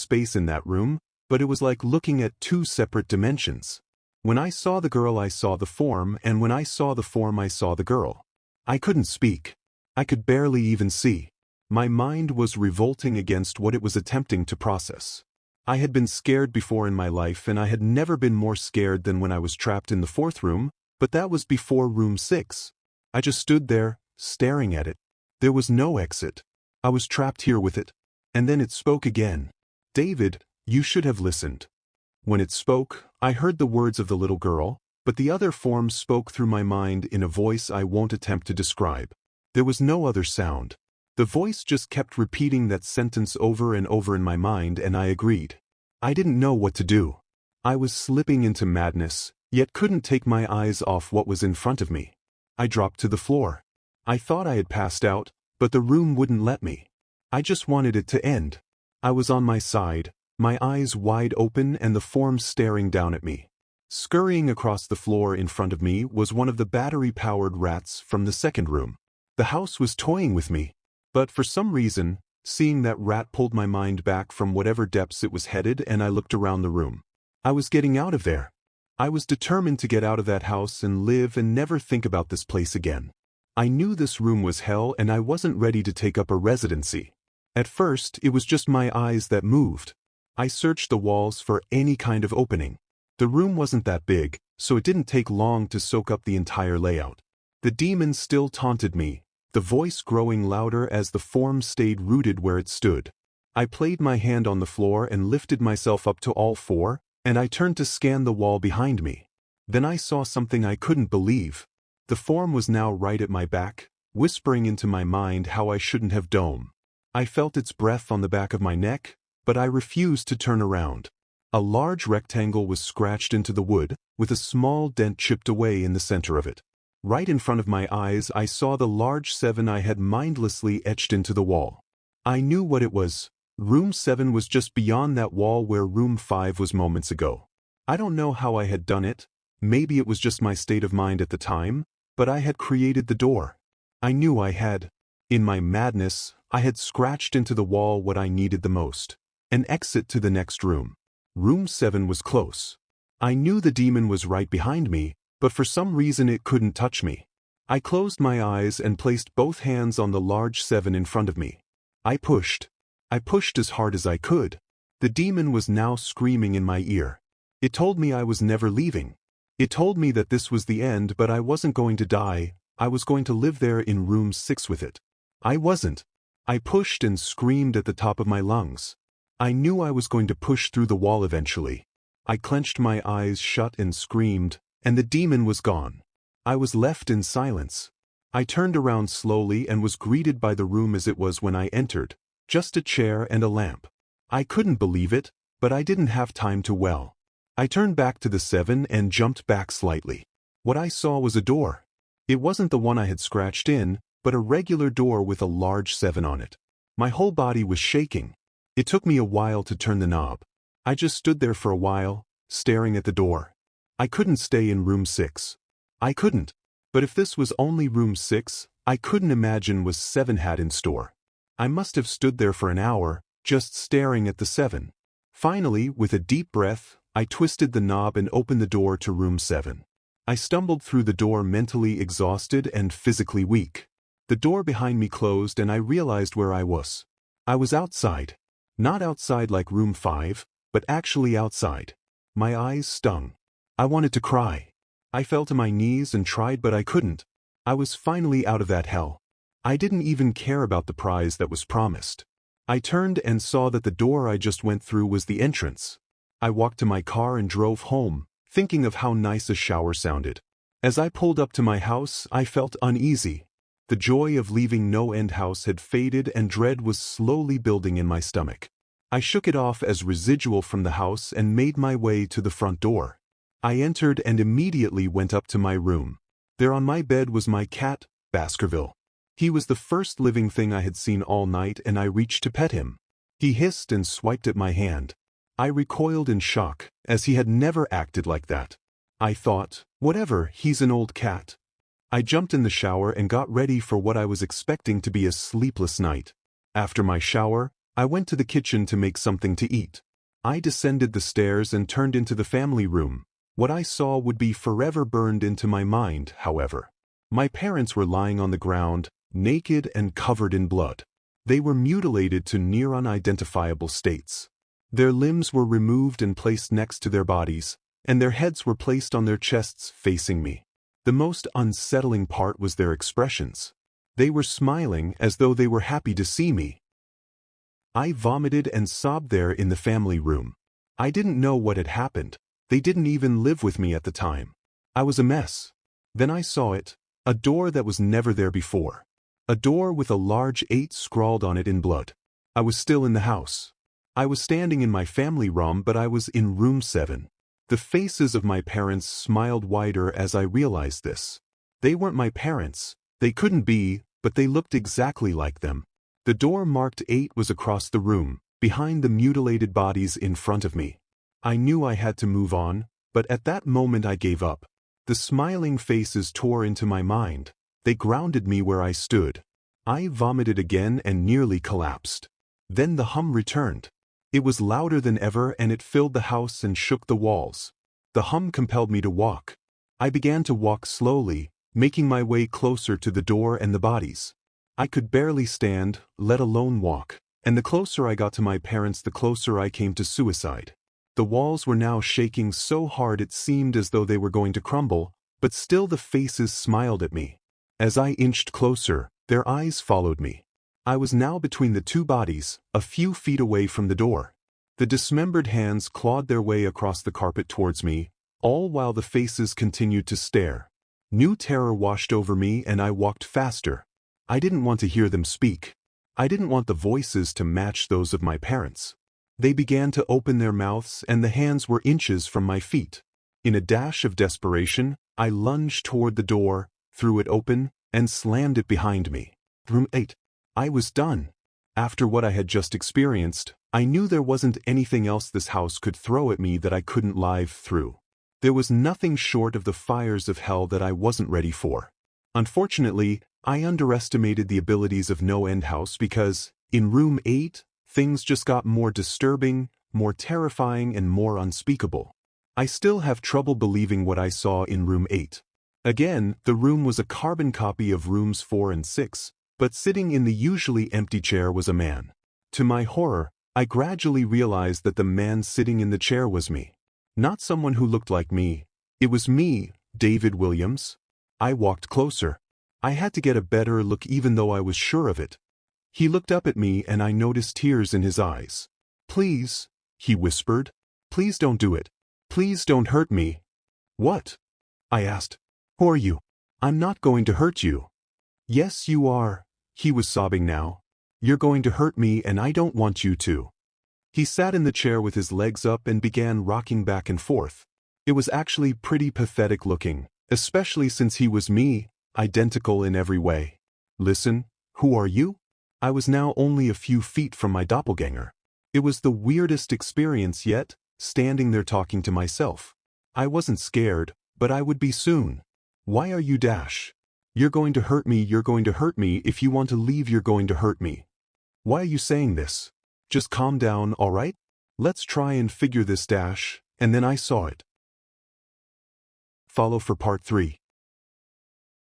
space in that room, but it was like looking at two separate dimensions. When I saw the girl I saw the form, and when I saw the form I saw the girl. I couldn't speak. I could barely even see. My mind was revolting against what it was attempting to process. I had been scared before in my life, and I had never been more scared than when I was trapped in the fourth room, but that was before room 6. I just stood there, staring at it. There was no exit. I was trapped here with it. And then it spoke again. David, you should have listened. When it spoke, I heard the words of the little girl, but the other form spoke through my mind in a voice I won't attempt to describe. There was no other sound. The voice just kept repeating that sentence over and over in my mind, and I agreed. I didn't know what to do. I was slipping into madness, yet couldn't take my eyes off what was in front of me. I dropped to the floor. I thought I had passed out, but the room wouldn't let me. I just wanted it to end. I was on my side, my eyes wide open and the form staring down at me. Scurrying across the floor in front of me was one of the battery-powered rats from the second room. The house was toying with me, but for some reason, seeing that rat pulled my mind back from whatever depths it was headed, and I looked around the room. I was getting out of there. I was determined to get out of that house and live and never think about this place again. I knew this room was hell, and I wasn't ready to take up a residency. At first, it was just my eyes that moved. I searched the walls for any kind of opening. The room wasn't that big, so it didn't take long to soak up the entire layout. The demon still taunted me, the voice growing louder as the form stayed rooted where it stood. I played my hand on the floor and lifted myself up to all four, and I turned to scan the wall behind me. Then I saw something I couldn't believe. The form was now right at my back, whispering into my mind how I shouldn't have done. I felt its breath on the back of my neck, but I refused to turn around. A large rectangle was scratched into the wood, with a small dent chipped away in the center of it. Right in front of my eyes I saw the large 7 I had mindlessly etched into the wall. I knew what it was. Room 7 was just beyond that wall where room 5 was moments ago. I don't know how I had done it. Maybe it was just my state of mind at the time, but I had created the door. I knew I had. In my madness, I had scratched into the wall what I needed the most. An exit to the next room. Room 7 was close. I knew the demon was right behind me, but for some reason it couldn't touch me. I closed my eyes and placed both hands on the large 7 in front of me. I pushed. I pushed as hard as I could. The demon was now screaming in my ear. It told me I was never leaving. It told me that this was the end, but I wasn't going to die. I was going to live there in room 6 with it. I wasn't. I pushed and screamed at the top of my lungs. I knew I was going to push through the wall eventually. I clenched my eyes shut and screamed, and the demon was gone. I was left in silence. I turned around slowly and was greeted by the room as it was when I entered, just a chair and a lamp. I couldn't believe it, but I didn't have time to well. I turned back to the 7 and jumped back slightly. What I saw was a door. It wasn't the one I had scratched in, but a regular door with a large 7 on it. My whole body was shaking. It took me a while to turn the knob. I just stood there for a while, staring at the door. I couldn't stay in room 6. I couldn't. But if this was only room 6, I couldn't imagine what 7 had in store. I must have stood there for an hour, just staring at the 7. Finally, with a deep breath, I twisted the knob and opened the door to room 7. I stumbled through the door mentally exhausted and physically weak. The door behind me closed and I realized where I was. I was outside. Not outside like room 5, but actually outside. My eyes stung. I wanted to cry. I fell to my knees and tried, but I couldn't. I was finally out of that hell. I didn't even care about the prize that was promised. I turned and saw that the door I just went through was the entrance. I walked to my car and drove home, thinking of how nice a shower sounded. As I pulled up to my house, I felt uneasy. The joy of leaving No End House had faded and dread was slowly building in my stomach. I shook it off as residual from the house and made my way to the front door. I entered and immediately went up to my room. There on my bed was my cat, Baskerville. He was the first living thing I had seen all night, and I reached to pet him. He hissed and swiped at my hand. I recoiled in shock, as he had never acted like that. I thought, whatever, he's an old cat. I jumped in the shower and got ready for what I was expecting to be a sleepless night. After my shower, I went to the kitchen to make something to eat. I descended the stairs and turned into the family room. What I saw would be forever burned into my mind, however. My parents were lying on the ground, naked and covered in blood. They were mutilated to near unidentifiable states. Their limbs were removed and placed next to their bodies, and their heads were placed on their chests facing me. The most unsettling part was their expressions. They were smiling as though they were happy to see me. I vomited and sobbed there in the family room. I didn't know what had happened. They didn't even live with me at the time. I was a mess. Then I saw it, a door that was never there before. A door with a large 8 scrawled on it in blood. I was still in the house. I was standing in my family room, but I was in room 7. The faces of my parents smiled wider as I realized this. They weren't my parents. They couldn't be, but they looked exactly like them. The door marked 8 was across the room, behind the mutilated bodies in front of me. I knew I had to move on, but at that moment I gave up. The smiling faces tore into my mind. They grounded me where I stood. I vomited again and nearly collapsed. Then the hum returned. It was louder than ever and it filled the house and shook the walls. The hum compelled me to walk. I began to walk slowly, making my way closer to the door and the bodies. I could barely stand, let alone walk, and the closer I got to my parents, the closer I came to suicide. The walls were now shaking so hard it seemed as though they were going to crumble, but still the faces smiled at me. As I inched closer, their eyes followed me. I was now between the 2 bodies, a few feet away from the door. The dismembered hands clawed their way across the carpet towards me, all while the faces continued to stare. New terror washed over me and I walked faster. I didn't want to hear them speak. I didn't want the voices to match those of my parents. They began to open their mouths and the hands were inches from my feet. In a dash of desperation, I lunged toward the door, threw it open, and slammed it behind me. Room 8. I was done. After what I had just experienced, I knew there wasn't anything else this house could throw at me that I couldn't live through. There was nothing short of the fires of hell that I wasn't ready for. Unfortunately, I underestimated the abilities of No End House because, in room 8, things just got more disturbing, more terrifying, and more unspeakable. I still have trouble believing what I saw in room 8. Again, the room was a carbon copy of rooms 4 and 6, but sitting in the usually empty chair was a man. To my horror, I gradually realized that the man sitting in the chair was me. Not someone who looked like me. It was me, David Williams. I walked closer. I had to get a better look even though I was sure of it. He looked up at me and I noticed tears in his eyes. "Please," he whispered. "Please don't do it. Please don't hurt me." "What?" I asked. "Who are you? I'm not going to hurt you." "Yes, you are." He was sobbing now. "You're going to hurt me and I don't want you to." He sat in the chair with his legs up and began rocking back and forth. It was actually pretty pathetic looking, especially since he was me, identical in every way. "Listen, who are you?" I was now only a few feet from my doppelganger. It was the weirdest experience yet, standing there talking to myself. I wasn't scared, but I would be soon. "Why are you dash? You're going to hurt me, you're going to hurt me, if you want to leave you're going to hurt me. Why are you saying this? Just calm down, alright? Let's try and figure this dash," and then I saw it. Follow for part 3.